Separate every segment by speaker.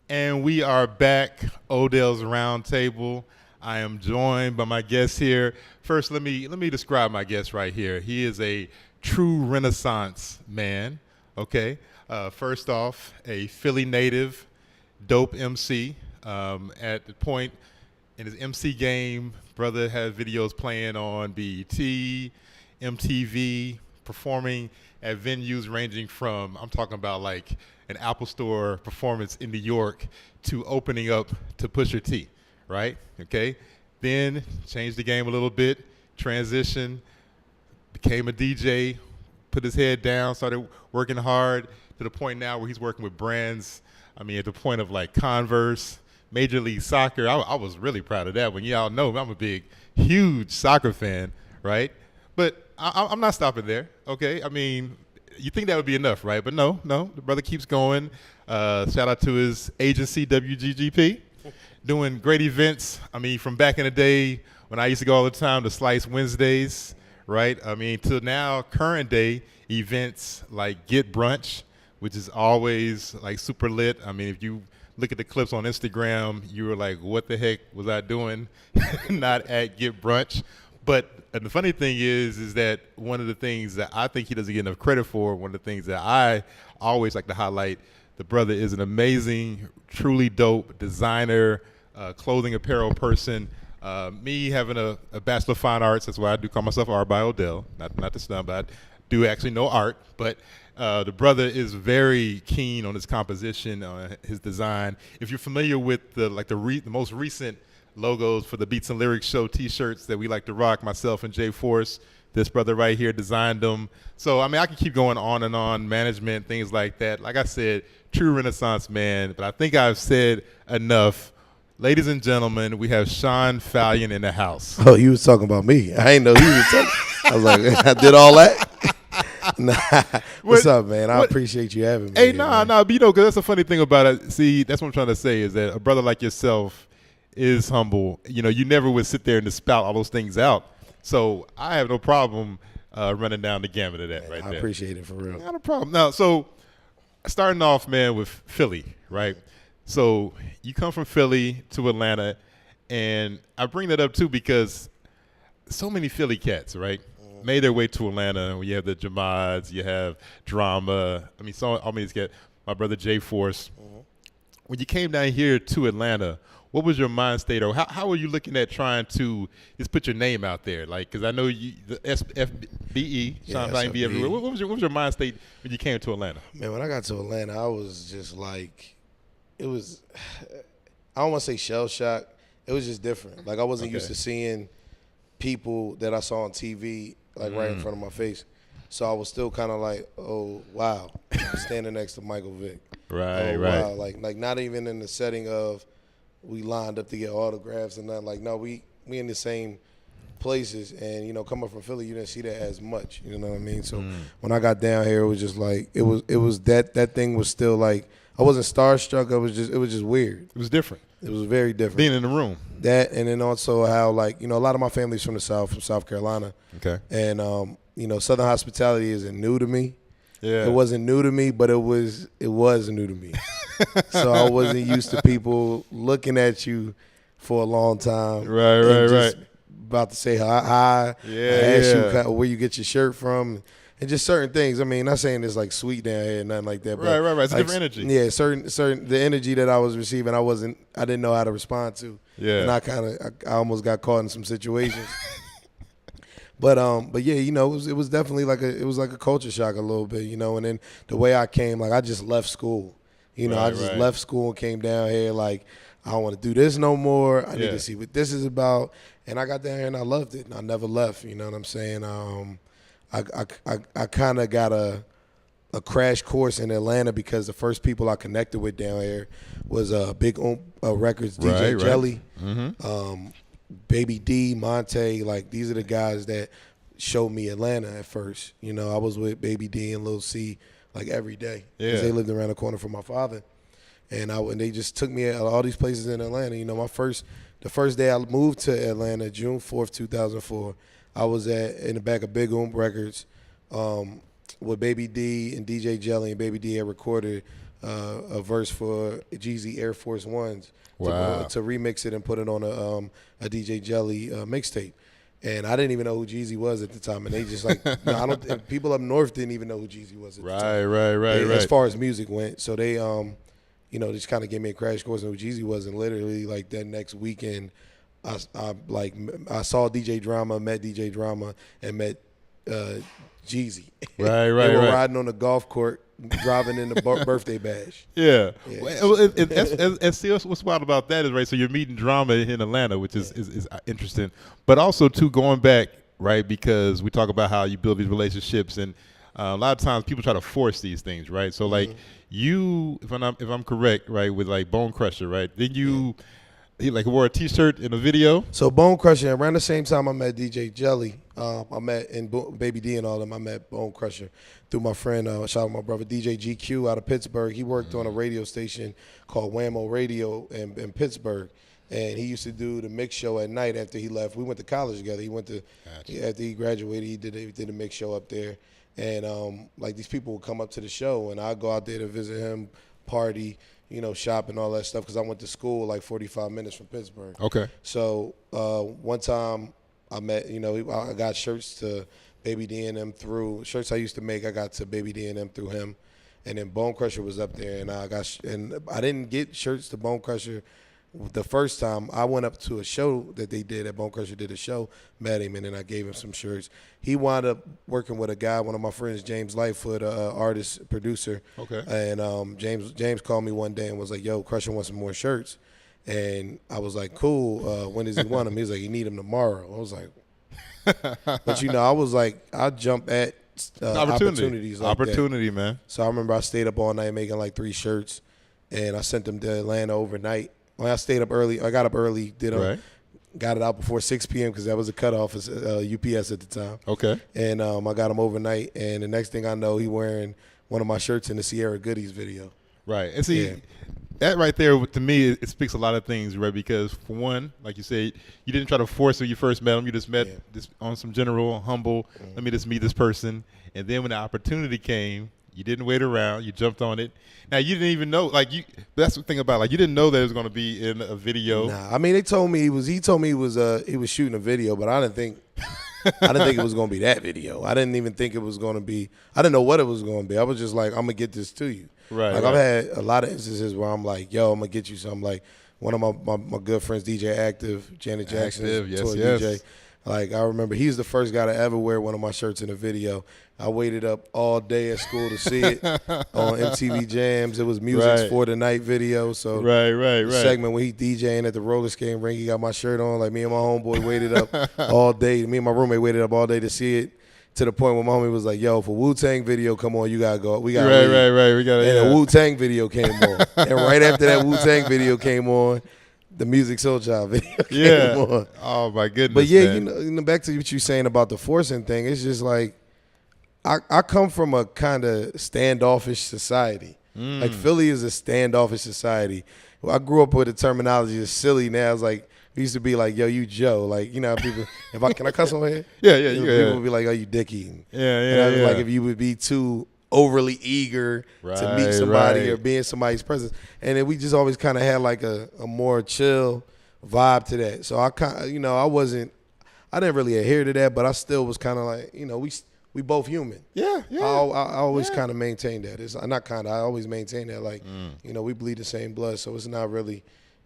Speaker 1: And we are back, Odell's Roundtable. I am joined by my guest here. First, let me describe my guest right here. He is a true Renaissance man. Okay, first off, a Philly native, dope MC. At the point in his MC game, brother had videos playing on BET, MTV, performing at venues ranging from, I'm talking about like an Apple Store performance in New York to opening up to Pusha T, right? Okay. Then changed the game a little bit, transition, became a DJ, put his head down, started working hard to the point now where he's working with brands. I mean, at the point of like Converse, Major League Soccer. I was really proud of that one. Y'all know I'm a big, huge soccer fan, right? But I'm not stopping there, okay? I mean, you think that would be enough, right? But no, the brother keeps going. Shout out to his agency, WGGP, doing great events. I mean, from back in the day when I used to go all the time to Slice Wednesdays, right? I mean, to now, current day events like Get Brunch, which is always like super lit. I mean, if you look at the clips on Instagram, you were like, what the heck was I doing not at Get Brunch? But the funny thing is that one of the things that I think he doesn't get enough credit for, one of the things that I always like to highlight, the brother is an amazing, truly dope designer, clothing apparel person. Me having a Bachelor of Fine Arts, that's why I do call myself Art by Odell, not to snub, but I do actually know art. But the brother is very keen on his composition, on his design. If you're familiar with the most recent logos for the Beats and Lyrics Show T-shirts that we like to rock, myself and Jay Force, this brother right here designed them. So, I mean, I can keep going on and on, management, things like that. Like I said, true Renaissance man, but I think I've said enough. Ladies and gentlemen, we have Sean Falyon in the house.
Speaker 2: Oh, you was talking about me. I didn't know you was talking. I was like, I did all that? Nah. What's up, man? I appreciate you having me.
Speaker 1: Hey, but you know, because that's the funny thing about it. See, that's what I'm trying to say is that a brother like yourself is humble. You know, you never would sit there and just spout all those things out. So I have no problem running down the gamut of that right there.
Speaker 2: I appreciate it for real.
Speaker 1: Not a problem. Now, so starting off, man, with Philly, right? So you come from Philly to Atlanta, and I bring that up too because so many Philly cats, right, made their way to Atlanta. You have the Jamads, you have Drama. I mean, so all these cats. My brother Jay Force. When you came down here to Atlanta, what was your mind state, or how were you looking at trying to just put your name out there? Like, because I know you, the SFBE, Sean Falyon be everywhere. What was your mind state when you came to Atlanta?
Speaker 2: Man, when I got to Atlanta, I was just like, it was, I don't want to say shell shock. It was just different. Like, I wasn't used to seeing people that I saw on TV, like, right in front of my face. So I was still kind of like, oh, wow, I'm standing next to Michael Vick.
Speaker 1: Right.
Speaker 2: Wow. Like not even in the setting of we lined up to get autographs and nothing. Like, no, we in the same places. And, you know, coming from Philly, you didn't see that as much. You know what I mean? So when I got down here, it was just like, it was that thing was still like, I wasn't starstruck. It was just weird.
Speaker 1: It was different.
Speaker 2: It was very different.
Speaker 1: Being in the room.
Speaker 2: That, and then also how, like, you know, a lot of my family's from the South, from South Carolina.
Speaker 1: Okay.
Speaker 2: And, you know, Southern hospitality isn't new to me.
Speaker 1: Yeah.
Speaker 2: It wasn't new to me, but it was new to me. So I wasn't used to people looking at you for a long time.
Speaker 1: Right.
Speaker 2: About to say hi. Ask you where you get your shirt from. And just certain things. I mean, not saying it's like sweet down here, nothing like that. But
Speaker 1: right. It's
Speaker 2: like,
Speaker 1: a different energy.
Speaker 2: Yeah, certain the energy that I was receiving, I didn't know how to respond to.
Speaker 1: Yeah.
Speaker 2: And I almost got caught in some situations. But yeah, you know, it was definitely like a culture shock a little bit, you know. And then the way I came, like, I just left school. You know, I just left school and came down here like, I don't want to do this no more. I need to see what this is about. And I got down here and I loved it. And I never left. You know what I'm saying? I kind of got a crash course in Atlanta because the first people I connected with down here was Big Records, DJ Jelly, Baby D, Monte. Like, these are the guys that showed me Atlanta at first. You know, I was with Baby D and Lil C like every day because they lived around the corner from my father. And they just took me all these places in Atlanta. You know, the first day I moved to Atlanta, June 4th, 2004, I was in the back of Big Records with Baby D and DJ Jelly, and Baby D had recorded a verse for Jeezy Air Force Ones to remix it and put it on a DJ Jelly mixtape. And I didn't even know who Jeezy was at the time, and they just like people up north didn't even know who Jeezy was at the time.
Speaker 1: Right.
Speaker 2: As far as music went, so they just kind of gave me a crash course on who Jeezy was, and literally like that next weekend, I saw DJ Drama, met DJ Drama, and met Jeezy.
Speaker 1: Right.
Speaker 2: They were riding on the golf court, driving in the birthday bash.
Speaker 1: Yeah. And see, what's wild about that is, right, so you're meeting Drama in Atlanta, which is interesting. But also, too, going back, right, because we talk about how you build these relationships, and a lot of times people try to force these things, right? So, like, you, if I'm correct, right, with, like, Bone Crusher, right, then you – he like wore a T-shirt in a video.
Speaker 2: So Bone Crusher, around the same time I met DJ Jelly, I met in Baby D and all them. I met Bone Crusher through my friend, shout out my brother DJ GQ out of Pittsburgh. He worked on a radio station called Whammo Radio in Pittsburgh, and he used to do the mix show at night after he left. We went to college together. He went to after he graduated, he did a mix show up there, and like these people would come up to the show, and I'd go out there to visit him, party, shop and all that stuff, because I went to school like 45 minutes from Pittsburgh.
Speaker 1: Okay.
Speaker 2: So one time I met, I got shirts to Baby D and them through shirts I used to make. I got to Baby D and them through him, and then Bone Crusher was up there, and I didn't get shirts to Bone Crusher the first time. I went up to a show that they did at Bone Crusher did a show, met him, and then I gave him some shirts. He wound up working with a guy, one of my friends, James Lightfoot, artist, producer.
Speaker 1: Okay.
Speaker 2: And James called me one day and was like, yo, Crusher wants some more shirts. And I was like, cool, when does he want them? He was like, he need them tomorrow. I was like, but I was like, I jump at opportunities like
Speaker 1: opportunity,
Speaker 2: that.
Speaker 1: Man.
Speaker 2: So I remember I stayed up all night making like 3 shirts, and I sent them to Atlanta overnight. When I stayed up early, I got up early, got it out before 6 p.m. because that was a cutoff as UPS at the time.
Speaker 1: Okay.
Speaker 2: And I got him overnight, and the next thing I know, he wearing one of my shirts in the Sierra Goodies video.
Speaker 1: Right. And see, that right there, to me, it speaks a lot of things, right? Because for one, like you said, you didn't try to force when you first met him. You just met this on some general, humble, let me just meet this person. And then when the opportunity came, you didn't wait around. You jumped on it. Now, you didn't even know, that's the thing about, you didn't know that it was going to be in a video.
Speaker 2: Nah, I mean, he told me he was shooting a video, but I didn't think it was going to be that video. I didn't even think it was going to be, I didn't know what it was going to be. I was just like, I'm going to get this to you.
Speaker 1: Right.
Speaker 2: I've had a lot of instances where I'm like, yo, I'm going to get you something. Like, one of my good friends, DJ Active, Janet Jackson, tour DJ. Like, I remember he's the first guy to ever wear one of my shirts in a video. I waited up all day at school to see it on MTV Jams. It was Music's For the Night video. So
Speaker 1: right.
Speaker 2: segment when he DJing at the roller skating rink, he got my shirt on. Like, me and my homeboy waited up all day. Me and my roommate waited up all day to see it, to the point where my homie was like, yo, if a Wu-Tang video come on, you got to go. We got
Speaker 1: Right. We got to.
Speaker 2: And a Wu-Tang video came on. And right after that Wu-Tang video came on, the Music Soul Child video came on.
Speaker 1: Oh, my goodness.
Speaker 2: But yeah,
Speaker 1: man.
Speaker 2: Back to what you're saying about the forcing thing, it's just like, I come from a kind of standoffish society. Like, Philly is a standoffish society. I grew up with the terminology that's silly now. It's like, it used to be like, yo, you Joe. Like, how people, can I cuss on here?
Speaker 1: Yeah.
Speaker 2: People would be like, oh, you Dickie.
Speaker 1: Yeah.
Speaker 2: Like, if you would be too overly eager to meet somebody or be in somebody's presence. And then we just always kind of had like a more chill vibe to that. So I kind of, I didn't really adhere to that, but I still was kind of like, we both human.
Speaker 1: Yeah.
Speaker 2: I always kind of maintain that. It's not kind of. I always maintain that. Like, we bleed the same blood, so it's not really,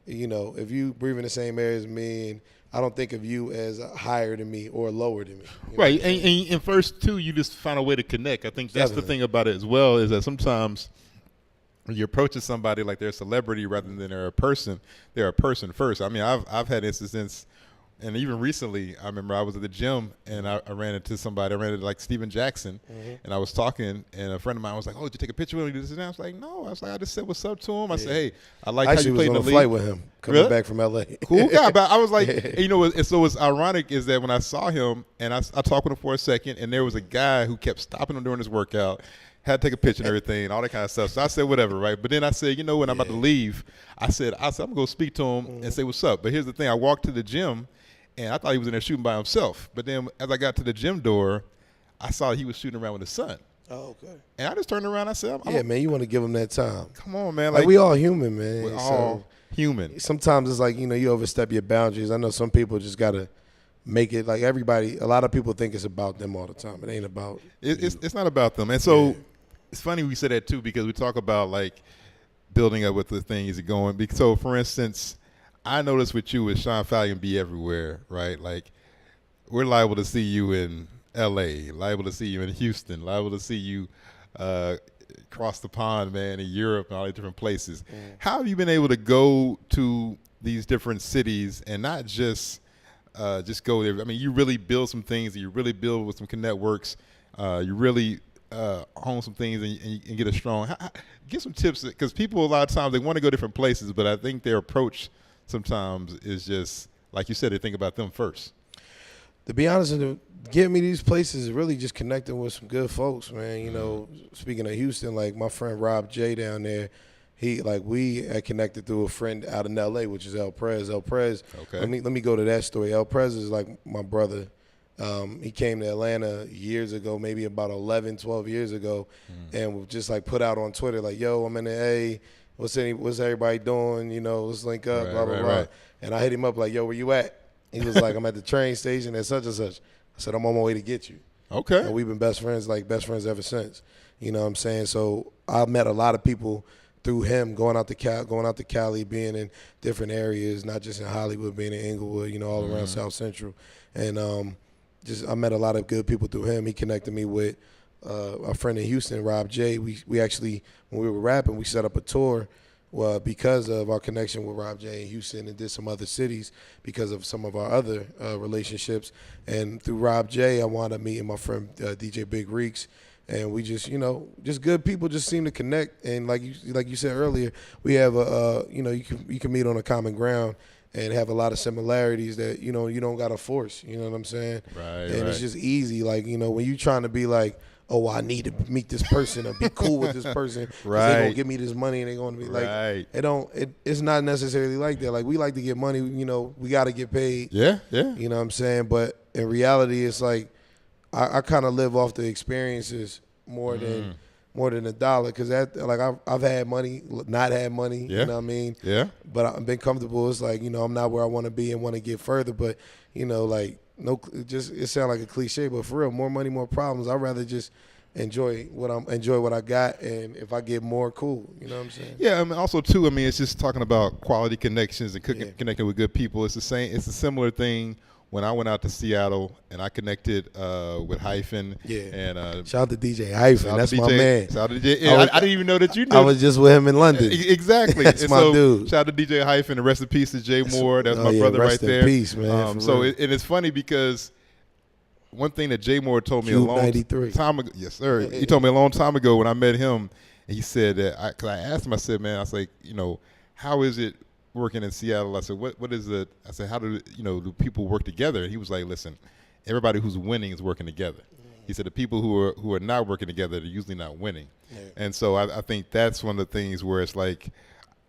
Speaker 2: if you breathe in the same air as me, and I don't think of you as higher than me or lower than me.
Speaker 1: Right, and first too, you just find a way to connect. I think that's the thing about it as well, is that sometimes when you're approaching somebody like they're a celebrity rather than they're a person first. I mean, I've had instances. And even recently, I remember I was at the gym and I ran into somebody. I ran into like Steven Jackson, and I was talking, and a friend of mine was like, "Oh, did you take a picture with him?" I was like, "No." I was like, "I just said what's up to him." I said, "Hey, I like how you played in the league."
Speaker 2: I actually was on a flight with him coming back from LA.
Speaker 1: Cool guy, but I was like, and so what's ironic is that when I saw him and I talked with him for a second, and there was a guy who kept stopping him during his workout. Had to take a picture and everything, all that kind of stuff. So I said, whatever, right? But then I said, when I'm about to leave, I said, I'm going to go speak to him and say what's up. But here's the thing. I walked to the gym, and I thought he was in there shooting by himself. But then as I got to the gym door, I saw he was shooting around with his son.
Speaker 2: Oh, okay.
Speaker 1: And I just turned around. I said,
Speaker 2: yeah, man, you want to give them that time.
Speaker 1: Come on, man.
Speaker 2: Like we all human, man.
Speaker 1: We're all human.
Speaker 2: Sometimes it's like, you overstep your boundaries. I know some people just got to make it like everybody. A lot of people think it's about them all the time. It ain't about
Speaker 1: It's not about them. And so it's funny we said that, too, because we talk about, like, building up with the thing is going. So, for instance, I noticed with you with Sean Falyon be everywhere, right? Like, we're liable to see you in L.A., liable to see you in Houston, liable to see you across the pond, man, in Europe and all these different places. How have you been able to go to these different cities and not just go there? I mean, you really build some things. You really build with some networks. You really hone some things and get a strong. Get some tips, because people a lot of times they want to go different places, but I think their approach sometimes is just like you said. They think about them first.
Speaker 2: To be honest, getting me these places is really just connecting with some good folks, man. Speaking of Houston, like my friend Rob J down there, we had connected through a friend out in L.A., which is El Prez. El Prez,
Speaker 1: okay.
Speaker 2: Let me go to that story. El Prez is like my brother. He came to Atlanta years ago, maybe about 11, 12 years ago, and just like put out on Twitter, like, yo, I'm in the A. What's everybody doing? Let's link up,
Speaker 1: right,
Speaker 2: blah, blah, blah.
Speaker 1: Right.
Speaker 2: And I hit him up like, yo, where you at? He was like, I'm at the train station at such and such. I said, I'm on my way to get you.
Speaker 1: Okay.
Speaker 2: And we've been best friends ever since. You know what I'm saying? So I met a lot of people through him, going out to Cali, being in different areas, not just in Hollywood, being in Inglewood, all around South Central. And I met a lot of good people through him. He connected me with a friend in Houston, Rob J. We actually, when we were rapping, we set up a tour because of our connection with Rob J in Houston, and did some other cities because of some of our other relationships. And through Rob J, I wound up meeting my friend DJ Big Reeks. And we just, just good people just seem to connect. And like you said earlier, we have you can meet on a common ground and have a lot of similarities that, you don't got to force, you know what I'm saying?
Speaker 1: Right.
Speaker 2: And it's just easy. Like, when you trying to be like, oh, I need to meet this person or be cool with this person because
Speaker 1: right.
Speaker 2: they're going to give me this money and they're going to be like, it's not necessarily like that. Like, we like to get money, we got to get paid.
Speaker 1: Yeah.
Speaker 2: You know what I'm saying? But in reality, it's like, I kind of live off the experiences more than a dollar, because I've had money, not had money, you know what I mean?
Speaker 1: Yeah.
Speaker 2: But I've been comfortable. It's like, I'm not where I want to be and want to get further. But, it sounds like a cliche, but for real, more money, more problems. I'd rather just enjoy what I got, and if I get more, cool. You know what I'm saying?
Speaker 1: Yeah, also too, it's just talking about quality connections and connecting with good people. It's a similar thing. When I went out to Seattle and I connected with Hyphen.
Speaker 2: Yeah.
Speaker 1: And
Speaker 2: shout out to DJ Hyphen. That's my man.
Speaker 1: Shout out to DJ. I didn't even know that you knew.
Speaker 2: I was just with him in London.
Speaker 1: Exactly.
Speaker 2: That's my dude.
Speaker 1: Shout out to DJ Hyphen, and rest in peace to Jay Moore. That's my brother right there.
Speaker 2: Rest in peace, man.
Speaker 1: And it's funny because one thing that Jay Moore told me a long time ago. Yes, sir. He told me a long time ago when I met him, and he said that, because I asked him, I said, man, I was like, how is it working in Seattle? I said, what is it? I said, how do people work together? And he was like, listen, everybody who's winning is working together. He said the people who are not working together, they're usually not winning. Yeah. And so I think that's one of the things where it's like,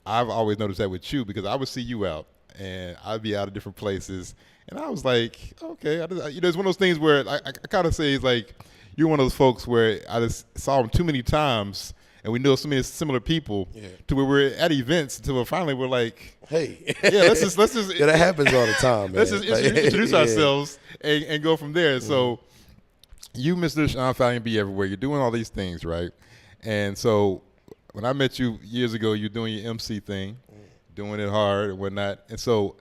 Speaker 1: I've always noticed that with you, because I would see you out and I'd be out of different places, and I was like, okay, it's one of those things where I kind of say, it's like, you're one of those folks where I just saw them too many times, and we know so many similar people to where we're at events until finally we're like,
Speaker 2: hey,
Speaker 1: let's just
Speaker 2: that happens all the time, man.
Speaker 1: Let's just introduce ourselves and go from there. So you, Mr. Sean Falyon, be everywhere. You're doing all these things, right? And so when I met you years ago, you're doing your MC thing, doing it hard and whatnot. And so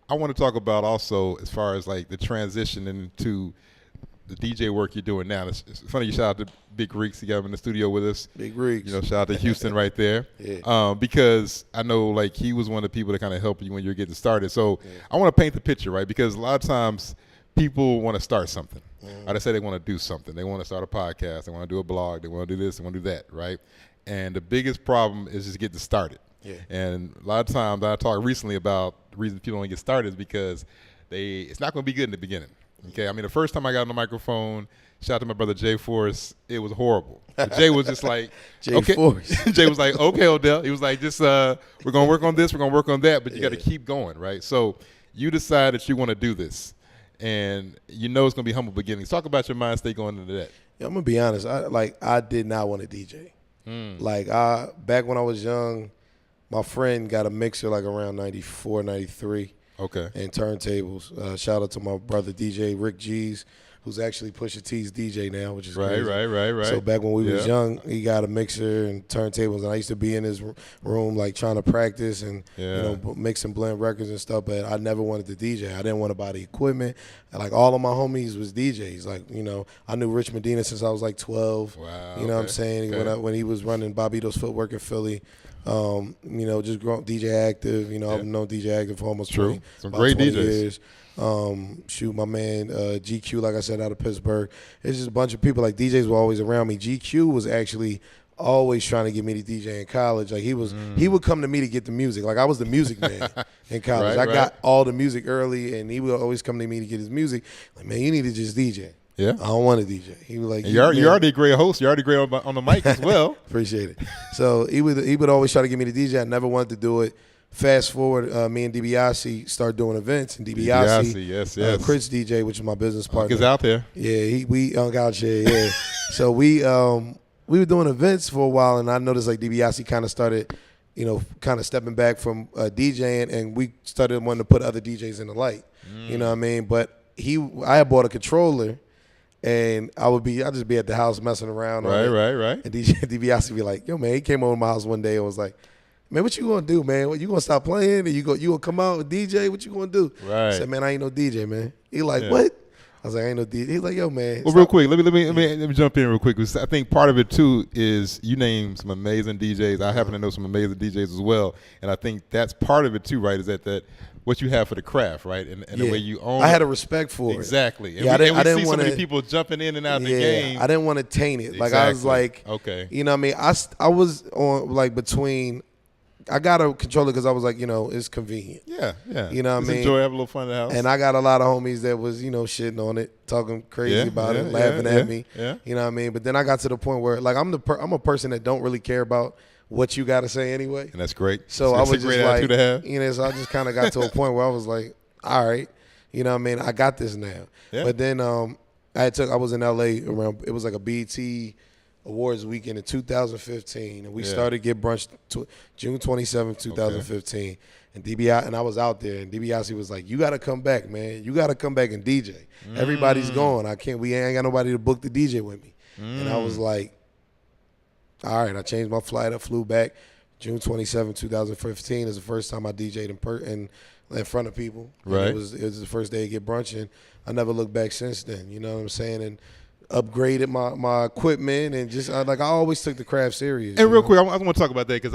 Speaker 1: I want to talk about also, as far as like the transition into the DJ work you're doing now. It's funny you shout out to Big Reeks. He got him in the studio with us.
Speaker 2: Big Reeks.
Speaker 1: Shout out to Houston right there. Because I know like he was one of the people that kind of helped you when you were getting started. So I want to paint the picture, right? Because a lot of times people want to start something. Or they say they want to do something. They want to start a podcast. They want to do a blog. They want to do this. They want to do that, right? And the biggest problem is just getting started. Yeah. And a lot of times I talked recently about the reason people don't get started is because it's not going to be good in the beginning. Okay, the first time I got on the microphone, shout out to my brother Jay Force, it was horrible. But Jay was just like,
Speaker 2: Force.
Speaker 1: Jay was like, okay, Odell. He was like, just we're gonna work on this, we're gonna work on that, but you got to keep going, right? So you decide that you want to do this, and it's gonna be humble beginnings. Talk about your mind state going into that.
Speaker 2: I'm gonna be honest. I did not want to DJ. Like back when I was young, my friend got a mixer like around 94, 93.
Speaker 1: Okay.
Speaker 2: And turntables. Shout out to my brother DJ Rick G's, who's actually Pusha T's DJ now, which is crazy.
Speaker 1: Right.
Speaker 2: So back when we was young, he got a mixer and turntables, and I used to be in his room like trying to practice and mix and blend records and stuff. But I never wanted to DJ. I didn't want to buy the equipment. And, like all of my homies was DJs. Like I knew Rich Medina since I was like 12.
Speaker 1: Wow.
Speaker 2: You know what I'm saying?
Speaker 1: Okay.
Speaker 2: When he was running Bobito's Footwork in Philly. Just growing DJ Active. I've known DJ Active for almost 20,
Speaker 1: some great
Speaker 2: 20
Speaker 1: DJs.
Speaker 2: years. My man GQ, like I said, out of Pittsburgh. It's just a bunch of people. Like DJs were always around me. GQ was actually always trying to get me to DJ in college. Like he would come to me to get the music. Like I was the music man in college. I got all the music early, and he would always come to me to get his music. Like, man, you need to just DJ.
Speaker 1: Yeah,
Speaker 2: I don't want to DJ. He was like,
Speaker 1: you're already a great host. You're already great on the mic as well.
Speaker 2: Appreciate it. So he would always try to get me to DJ. I never wanted to do it. Fast forward, me and DiBiase started doing events, and DiBiase,
Speaker 1: yes.
Speaker 2: Chris DJ, which is my business partner,
Speaker 1: is out there.
Speaker 2: Yeah, we out here. Yeah, so we were doing events for a while, and I noticed like DiBiase kind of started, kind of stepping back from DJing, and we started wanting to put other DJs in the light. You know what I mean? But I had bought a controller. And I'd just be at the house messing around.
Speaker 1: Right.
Speaker 2: And DiBiase would be like, yo, man, he came over to my house one day and was like, man, what you gonna do, man? What, you gonna stop playing? And you gonna come out with DJ? What you gonna do?
Speaker 1: Right.
Speaker 2: I said, man, I ain't no DJ, man. He like, what? I was like, I ain't no DJ. He's like, yo, man.
Speaker 1: Well, real quick, let me jump in real quick. I think part of it too is you named some amazing DJs. I happen to know some amazing DJs as well, and I think that's part of it too, right? Is that what you have for the craft, right? And the way you own it.
Speaker 2: I had a respect for it.
Speaker 1: Exactly. And
Speaker 2: I didn't
Speaker 1: see so many people jumping in and out of the game.
Speaker 2: I didn't want to taint it. Like
Speaker 1: exactly.
Speaker 2: I was like,
Speaker 1: okay.
Speaker 2: You know what I mean? I was on like between. I got a controller because I was like, it's convenient.
Speaker 1: Yeah.
Speaker 2: You know what I mean?
Speaker 1: Enjoy, have a little fun in the house.
Speaker 2: And I got a lot of homies that was, shitting on it, talking crazy about it, laughing at me.
Speaker 1: Yeah.
Speaker 2: You know what I mean? But then I got to the point where, like, I'm a person that don't really care about what you got to say anyway.
Speaker 1: And that's great.
Speaker 2: So I was just like,
Speaker 1: to have.
Speaker 2: So I just kind of got to a point where I was like, all right, you know what I mean? I got this now.
Speaker 1: Yeah.
Speaker 2: But then I was in LA around, it was like a BET Awards weekend in 2015, and we started Get Brunch June 27th, 2015. Okay. And DiBiase, and I was out there, and DiBiase was like, "You got to come back, man. You got to come back and DJ. Everybody's gone. We ain't got nobody to book the DJ with me." And I was like, "All right." I changed my flight. I flew back. June 27th, 2015 is the first time I DJ'd in front of people.
Speaker 1: Right.
Speaker 2: It was the first day to Get Brunch, and I never looked back since then. You know what I'm saying? And upgraded my equipment, and just I always took the craft serious.
Speaker 1: And real quick, I want to talk about that because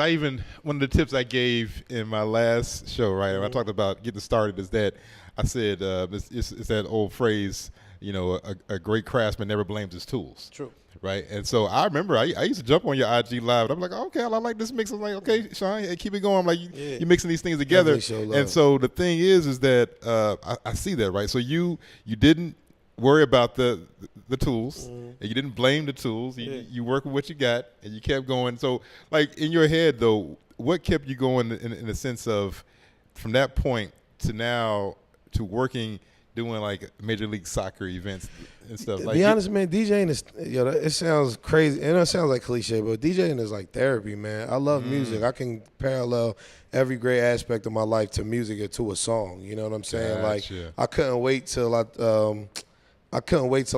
Speaker 1: one of the tips I gave in my last show, right, when I talked about getting started, is that I said it's that old phrase, a great craftsman never blames his tools.
Speaker 2: True.
Speaker 1: Right, and so I remember I used to jump on your IG live, and I'm like, okay, I like this mix. I'm like, okay, Sean, hey, keep it going. I'm like, you're mixing these things together. And so the thing is that I see that, right? So you didn't worry about the tools, and you didn't blame the tools. You work with what you got, and you kept going. So, like, in your head, though, what kept you going in the sense of from that point to now to working, doing, like, Major League Soccer events and stuff?
Speaker 2: To be honest, man, DJing is, it sounds crazy, and it sounds like cliche, but DJing is like therapy, man. I love music. I can parallel every great aspect of my life to music or to a song. You know what I'm saying?
Speaker 1: Gotcha.
Speaker 2: Like, I couldn't wait till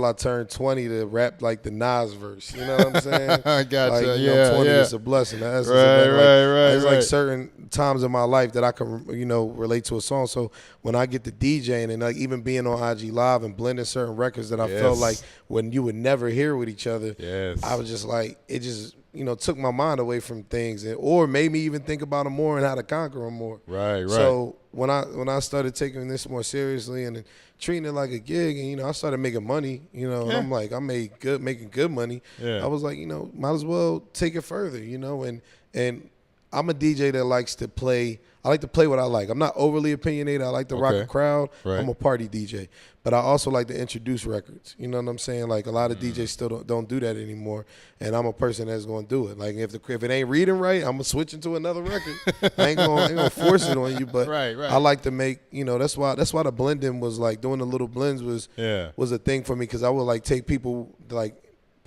Speaker 2: I turned 20 to rap like the Nas verse. You know what I'm saying?
Speaker 1: I gotcha.
Speaker 2: Like, 20 is a blessing. Right. There's like certain times in my life that I can, relate to a song. So when I get to DJing and like even being on IG Live and blending certain records that I felt like when you would never hear with each other, I was just like, it just, took my mind away from things, or made me even think about them more and how to conquer them more.
Speaker 1: Right.
Speaker 2: So when I started taking this more seriously and treating it like a gig, and I started making money, and I'm like, making good money. I was like, might as well take it further, and I'm a DJ that likes to play. I like to play what I like. I'm not overly opinionated. I like to rock a crowd. Right. I'm a party DJ. But I also like to introduce records. You know what I'm saying? Like, a lot of DJs still don't do that anymore. And I'm a person that's going to do it. Like, if it ain't reading right, I'm going to switch into another record. I ain't going to force it on you. But I like to make, that's why the blending was like, doing the little blends was a thing for me, because I would like take people like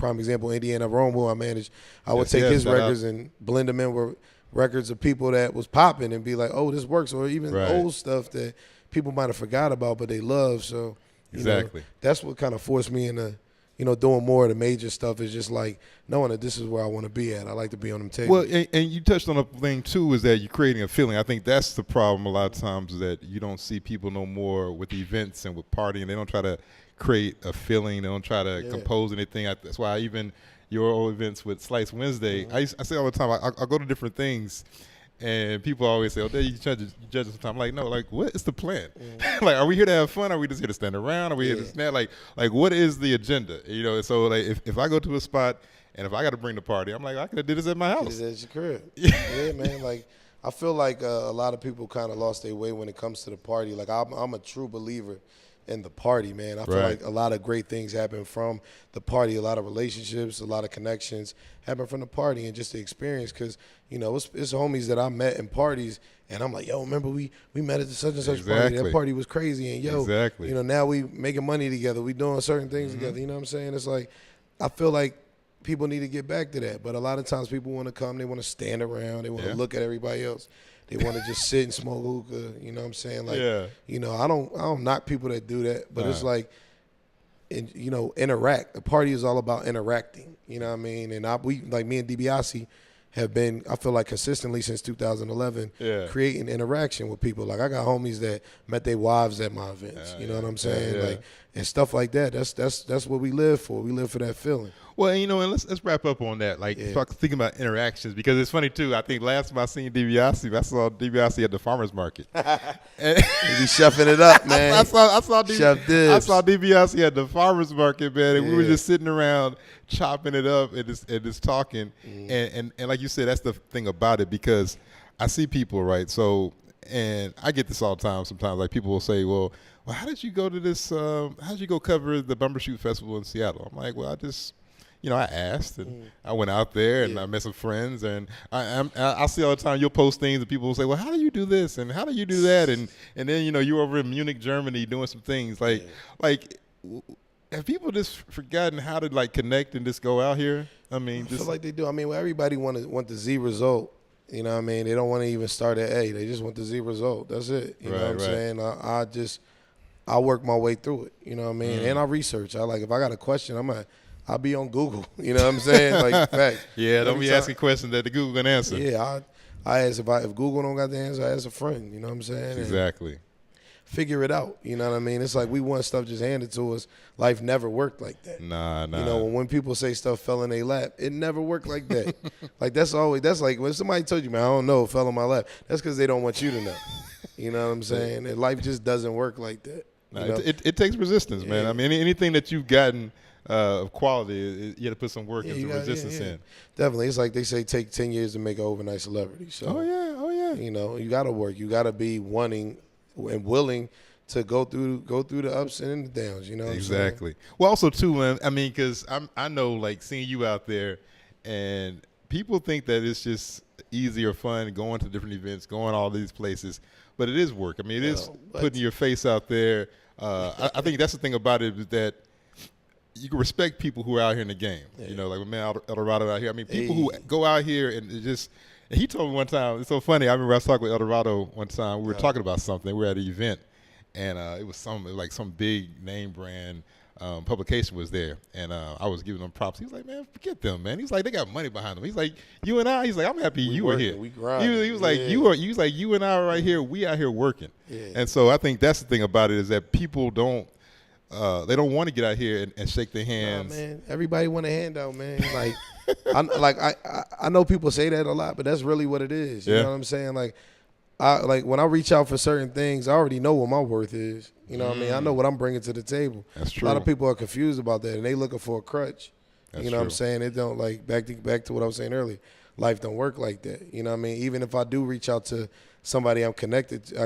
Speaker 2: prime example, Indiana Rome, who I managed. I would take his records and blend them in with records of people that was popping and be like, oh, this works, or even old stuff that people might have forgot about but they love. So you know, that's what kind of forced me into, you know, doing more of the major stuff, is just like knowing that this is where I want to be at. I like to be on them tables.
Speaker 1: Well, and you touched on a thing too, is that you're creating a feeling. I think that's the problem a lot of times, is that you don't see people no more with events and with partying. They don't try to create a feeling. They don't try to compose anything. That's why even your old events with Slice Wednesday, I say all the time, I go to different things, and people always say, "Oh, there you judge us sometimes." I'm like, no, like, what is the plan? Like, are we here to have fun? Are we just here to stand around? Are we here to snap? Like, what is the agenda? You know, so like, if I go to a spot and if I got to bring the party, I'm like, I could have did this at my house.
Speaker 2: Did this at your crib. Yeah, man. Like, I feel like a lot of people kind of lost their way when it comes to the party. Like, I'm a true believer in the party, man. I feel like a lot of great things happen from the party. A lot of relationships, a lot of connections happen from the party and just the experience. Because, you know, it's homies that I met in parties, and I'm like, yo, remember we met at the such and such party. That party was crazy, and yo, you know, now we making money together. We doing certain things together. You know what I'm saying? It's like, I feel like people need to get back to that. But a lot of times people want to come, they want to stand around, they want to look at everybody else. They want to just sit and smoke hookah, you know what I'm saying? Like, you know, I don't knock people that do that, but it's like, you know, interact. The party is all about interacting, you know what I mean? And we, like me and DiBiase, have been, I feel like, consistently since 2011, creating interaction with people. Like, I got homies that met their wives at my events, you know what I'm saying? Like, and stuff like that. That's what we live for. We live for that feeling.
Speaker 1: Well, you know, and let's wrap up on that. Like, thinking about interactions, because it's funny too. I think last time I seen DiBiase, I saw DiBiase at the farmers market.
Speaker 2: He be shuffing it up, man.
Speaker 1: I saw DiBiase at the farmers market, man, and we were just sitting around chopping it up and just talking. And like you said, that's the thing about it, because I see people, right? So, and I get this all the time sometimes. Like, people will say, well, how did you go to this? How did you go cover the Bumbershoot Festival in Seattle? I'm like, well, I just, you know, I asked, and I went out there, and I met some friends, and I see all the time, you'll post things, and people will say, well, how do you do this, and how do you do that, and then, you know, you're over in Munich, Germany, doing some things. Like, have people just forgotten how to, like, connect and just go out here? I mean,
Speaker 2: I feel like they do. I mean, well, everybody want the Z result. You know what I mean? They don't want to even start at A. They just want the Z result. That's it. You know what I'm saying? I work my way through it. You know what I mean? And I research. If I got a question, I'll be on Google. You know what I'm saying? Like, fact.
Speaker 1: Don't be asking questions that the Google can answer.
Speaker 2: Yeah, I ask if Google don't got the answer, I ask a friend. You know what I'm saying?
Speaker 1: Exactly.
Speaker 2: And figure it out. You know what I mean? It's like we want stuff just handed to us. Life never worked like that.
Speaker 1: Nah.
Speaker 2: You know, when people say stuff fell in their lap, it never worked like that. Like, that's like when somebody told you, man, I don't know, it fell in my lap. That's because they don't want you to know. You know what I'm saying? And life just doesn't work like that.
Speaker 1: Nah, it takes resistance, man. I mean, anything that you've gotten of quality, you got to put some work and some resistance in.
Speaker 2: Definitely. It's like they say, take 10 years to make an overnight celebrity. So,
Speaker 1: oh yeah.
Speaker 2: You know, you got to work. You got to be wanting and willing to go through the ups and the downs. You know what I'm saying?
Speaker 1: Well, also too, man. I mean, because I know, like, seeing you out there, and people think that it's just easy or fun going to different events, going all these places, but it is work. I mean, it is putting your face out there. I think that's the thing about it, is that you can respect people who are out here in the game. You know, like my man Eldorado out here. I mean, people who go out here and just. And he told me one time, it's so funny. I remember I was talking with Eldorado one time. We were talking about something. We were at an event, and it was some big name brand publication was there, and I was giving them props. He was like, man, forget them, man. He's like, they got money behind them. He's like, you and I. He's like, I'm happy you were here.
Speaker 2: We grind.
Speaker 1: He was like, you and I are right here. We out here working. And so I think that's the thing about it, is that people don't. They don't want to get out here and shake their hands.
Speaker 2: Nah, man. Everybody want a handout, man. Like, I know people say that a lot, but that's really what it is. You know what I'm saying? Like when I reach out for certain things, I already know what my worth is. You know what I mean? I know what I'm bringing to the table.
Speaker 1: That's true.
Speaker 2: A lot of people are confused about that, and they looking for a crutch.
Speaker 1: That's
Speaker 2: you know
Speaker 1: true.
Speaker 2: what I'm saying? It don't, like, back to what I was saying earlier. Life don't work like that. You know what I mean? Even if I do reach out to somebody I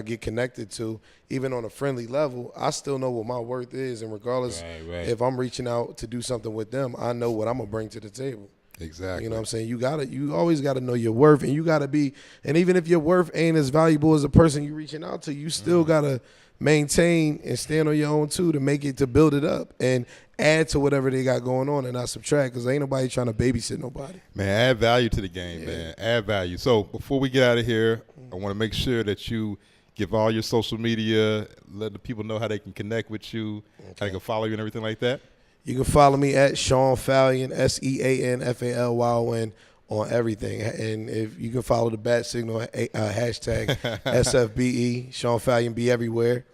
Speaker 2: get connected to, even on a friendly level, I still know what my worth is, and regardless if I'm reaching out to do something with them, I know what I'm gonna bring to the table.
Speaker 1: Exactly.
Speaker 2: You know what I'm saying? You always gotta know your worth, and you gotta be, and even if your worth ain't as valuable as the person you reaching out to, you still gotta maintain and stand on your own too to build it up. And add to whatever they got going on and not subtract, because ain't nobody trying to babysit nobody.
Speaker 1: Man, add value to the game, man. Add value. So before we get out of here, I want to make sure that you give all your social media, let the people know how they can connect with you, how they can follow you and everything like that.
Speaker 2: You can follow me at Sean Falyon, SeanFalyon on everything. And if you can follow the bat signal, hashtag SFBE, Sean Falyon, be everywhere.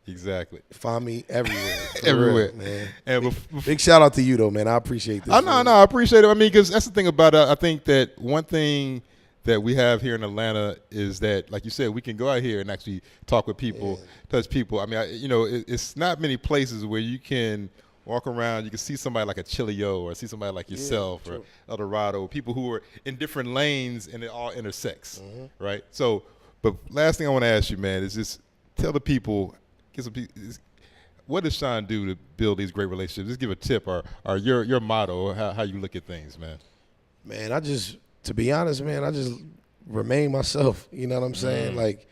Speaker 1: Exactly.
Speaker 2: Find me everywhere.
Speaker 1: Everywhere.
Speaker 2: Real, man.
Speaker 1: And
Speaker 2: big shout out to you, though, man. I appreciate this.
Speaker 1: No, I appreciate it. I mean, because that's the thing about it. I think that one thing that we have here in Atlanta is that, like you said, we can go out here and actually talk with people, touch people. I mean, it's not many places where you can walk around, you can see somebody like a Chilio or see somebody like yourself or Eldorado, people who are in different lanes and it all intersects, right? So, but last thing I want to ask you, man, is just tell the people, what does Sean do to build these great relationships? Just give a tip or your motto, or how you look at things, man.
Speaker 2: Man, to be honest, man, I just remain myself. You know what I'm saying? Like,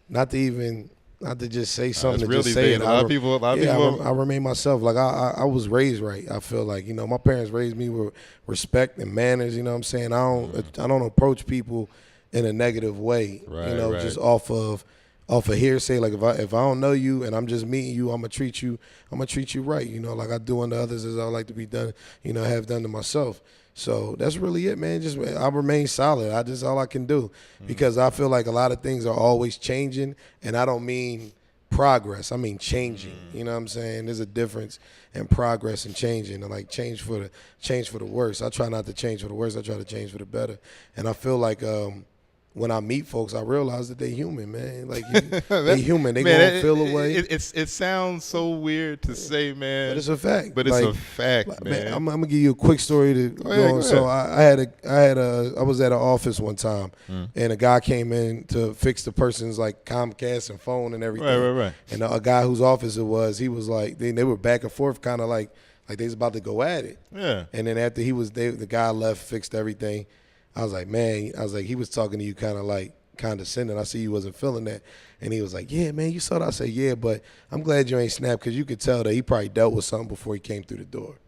Speaker 2: not to just say something to
Speaker 1: really
Speaker 2: just say it.
Speaker 1: A lot of people.
Speaker 2: I remain myself. Like, I was raised right. I feel like, my parents raised me with respect and manners. You know what I'm saying? I don't approach people in a negative way.
Speaker 1: Right.
Speaker 2: Just off of hearsay. Like, if I don't know you and I'm just meeting you, I'm gonna treat you right. Like I do unto others as I like to be done. Have done to myself. So that's really it, man. I remain solid. That's all I can do, because I feel like a lot of things are always changing, and I don't mean progress. I mean changing. You know what I'm saying? There's a difference in progress and changing, and like change for the worse. I try not to change for the worse. I try to change for the better. And I feel like when I meet folks, I realize that they're human, man. Like, they human. They gonna feel a way.
Speaker 1: It sounds so weird to say, man.
Speaker 2: But it's a fact.
Speaker 1: But it's a fact, man.
Speaker 2: I'm gonna give you a quick story to go on. So I was at an office one time, and a guy came in to fix the person's like Comcast and phone and everything.
Speaker 1: Right.
Speaker 2: And a guy whose office it was, he was like, they were back and forth, kind of like they was about to go at it.
Speaker 1: Yeah.
Speaker 2: And then after the guy left, fixed everything. I was like, man, he was talking to you kind of like condescending. I see you wasn't feeling that. And he was like, yeah, man, you saw that? I said, yeah, but I'm glad you ain't snapped, because you could tell that he probably dealt with something before he came through the door.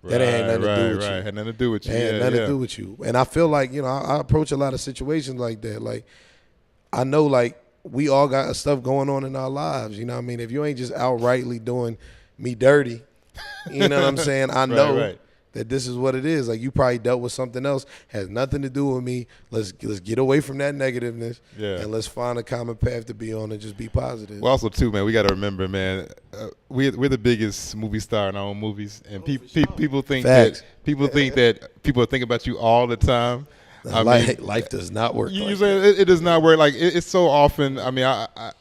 Speaker 2: That ain't had nothing to do with you.
Speaker 1: Had nothing to do with you.
Speaker 2: Had nothing to do with you. And I feel like, I approach a lot of situations like that. Like, I know, like, we all got stuff going on in our lives. You know what I mean? If you ain't just outrightly doing me dirty, you know what I'm saying? I know. That this is what it is. Like, you probably dealt with something else, has nothing to do with me. Let's get away from that negativeness, and let's find a common path to be on and just be positive.
Speaker 1: Well, also too, man, we got to remember, man, we're the biggest movie star in our own movies, and people think that people are thinking about you all the time.
Speaker 2: Life does not work.
Speaker 1: It does not work. Like, it's so often. I mean, a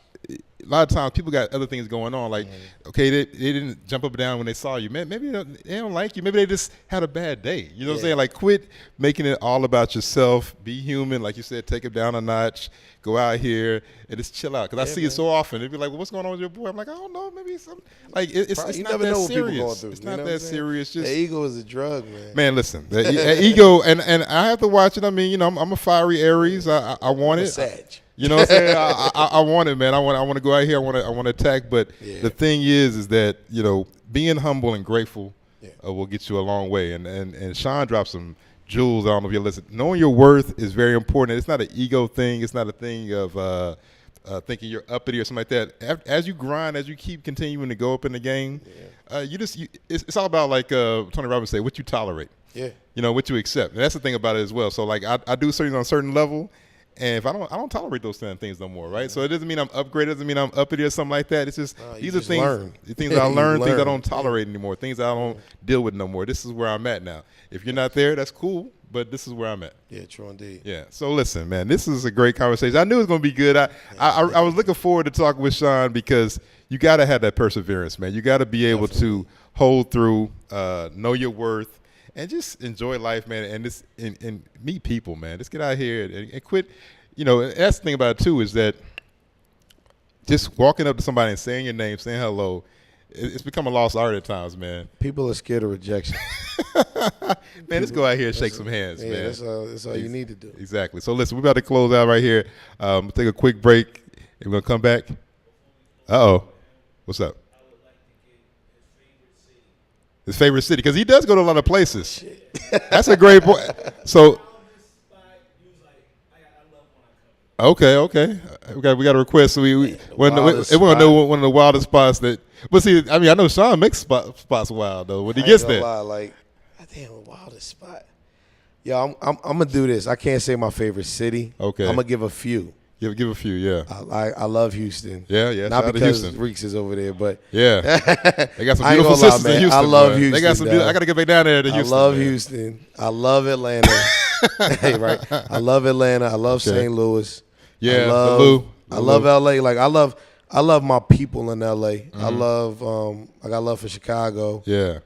Speaker 1: lot of times people got other things going on. Like, okay, they didn't jump up and down when they saw you. Man, maybe they don't like you. Maybe they just had a bad day. You know what I'm saying? Like, quit making it all about yourself. Be human. Like you said, take it down a notch. Go out here and just chill out. Because I see it so often. They'd be like, well, what's going on with your boy? I'm like, I don't know. Maybe something. Like, it's not that serious. It's not that serious. Just,
Speaker 2: the ego is a drug, man.
Speaker 1: Man, listen. The ego, and I have to watch it. I mean, I'm a fiery Aries. I want it.
Speaker 2: Sag.
Speaker 1: You know what I'm saying? I want it, man. I want to go out here. I want to attack. But the thing is that, being humble and grateful will get you a long way. And Sean dropped some jewels. I don't know if you listen. Knowing your worth is very important. It's not an ego thing. It's not a thing of thinking you're uppity or something like that. As you grind, as you keep continuing to go up in the game, it's all about, like Tony Robbins say, what you tolerate.
Speaker 2: Yeah.
Speaker 1: What you accept. And that's the thing about it as well. So, like, I do certain on a certain level. And if I don't tolerate those kind of things no more, right? So it doesn't mean I'm upgraded, doesn't mean I'm uppity or something like that. It's just these are things I learned, things I don't tolerate anymore, things I don't deal with no more. This is where I'm at now. If you're not there, that's cool, but this is where I'm at.
Speaker 2: Yeah, true indeed.
Speaker 1: Yeah. So listen, man, this is a great conversation. I knew it was going to be good. I was looking forward to talking with Sean, because you got to have that perseverance, man. You got to be able to hold through, know your worth. And just enjoy life, man, and meet people, man. Just get out here and quit. That's the thing about it, too, is that just walking up to somebody and saying your name, saying hello, it's become a lost art at times, man.
Speaker 2: People are scared of rejection.
Speaker 1: Man, let's go out here and shake some hands, man.
Speaker 2: That's all you need to do.
Speaker 1: Exactly. So, listen, we're about to close out right here. We'll take a quick break, and we're going to come back. Uh-oh. What's up? His favorite city, because he does go to a lot of places. That's a great point. So, okay. We got a request. So we want to know one of the wildest spots that. But see, I mean, I know Sean makes spots wild though when he gets there.
Speaker 2: Like, damn, wildest spot. Yeah, I'm gonna do this. I can't say my favorite city.
Speaker 1: Okay,
Speaker 2: I'm gonna give a few.
Speaker 1: Give a few, yeah.
Speaker 2: I love Houston.
Speaker 1: Yeah.
Speaker 2: Not because Reeks is over there, but
Speaker 1: yeah, they got some beautiful sisters in Houston.
Speaker 2: I love Houston. They got some.
Speaker 1: I got to get back down there to Houston.
Speaker 2: I love Houston. I love Atlanta. Hey, right. I love Atlanta. I love St. Louis.
Speaker 1: Yeah,
Speaker 2: I love LA. Like I love my people in LA. Mm-hmm. I got love for Chicago.
Speaker 1: Yeah.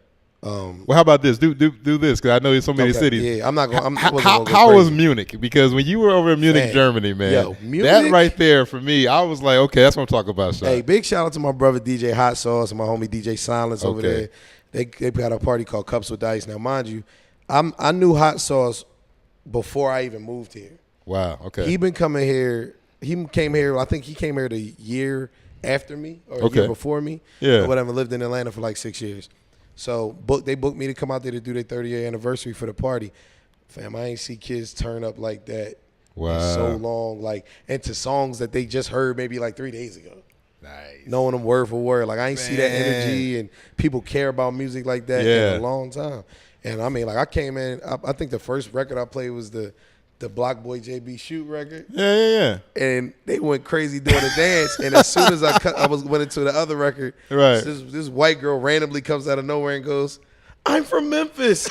Speaker 1: Well, how about this? Do this, because I know there's so many cities.
Speaker 2: Yeah, I'm not going.
Speaker 1: How was Munich? Because when you were over in Munich, Germany, man, that right there for me, I was like, okay, that's what I'm talking about. Sean.
Speaker 2: Hey, big shout out to my brother DJ Hot Sauce and my homie DJ Silence over there. They got a party called Cups with Ice. Now, mind you, I knew Hot Sauce before I even moved here.
Speaker 1: Wow. Okay.
Speaker 2: He been coming here. He came here. I think he came here the year after me or a year before me.
Speaker 1: Yeah.
Speaker 2: Or whatever. Lived in Atlanta for like 6 years. So they booked me to come out there to do their 30-year anniversary for the party. Fam, I ain't see kids turn up like that in so long. Like, and to songs that they just heard maybe like 3 days ago.
Speaker 1: Nice.
Speaker 2: Knowing them word for word. Like, I ain't see that energy and people care about music like that in a long time. And I mean, like, I came in, I think the first record I played was the Block Boy JB Shoot record.
Speaker 1: Yeah.
Speaker 2: And they went crazy doing the dance. And as soon as I went into the other record, this white girl randomly comes out of nowhere and goes, "I'm from Memphis."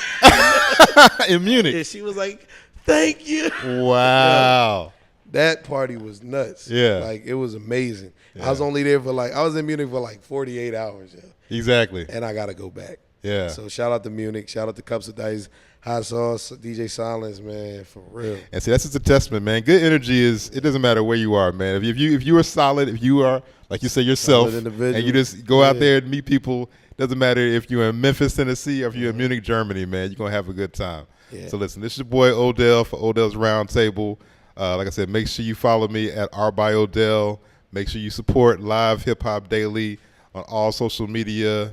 Speaker 1: In Munich.
Speaker 2: And she was like, "Thank you."
Speaker 1: Wow.
Speaker 2: That party was nuts.
Speaker 1: Yeah.
Speaker 2: Like, it was amazing. Yeah. I was only there for I was in Munich for 48 hours. Yeah.
Speaker 1: Exactly.
Speaker 2: And I got to go back.
Speaker 1: Yeah.
Speaker 2: So shout out to Munich. Shout out to Cups of Dice, Hot Sauce, DJ Silence, man, for real.
Speaker 1: And see, that's just a testament, man. Good energy it doesn't matter where you are, man. If you are solid, if you are, like you say, yourself, and you just go out there and meet people, doesn't matter if you're in Memphis, Tennessee, or if you're in Munich, Germany, man, you're going to have a good time. Yeah. So listen, this is your boy Odell for Odell's Roundtable. Like I said, make sure you follow me at r/Odell. Make sure you support Live Hip Hop Daily on all social media.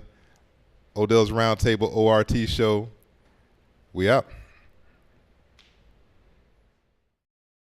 Speaker 1: Odell's Roundtable ORT show. We out.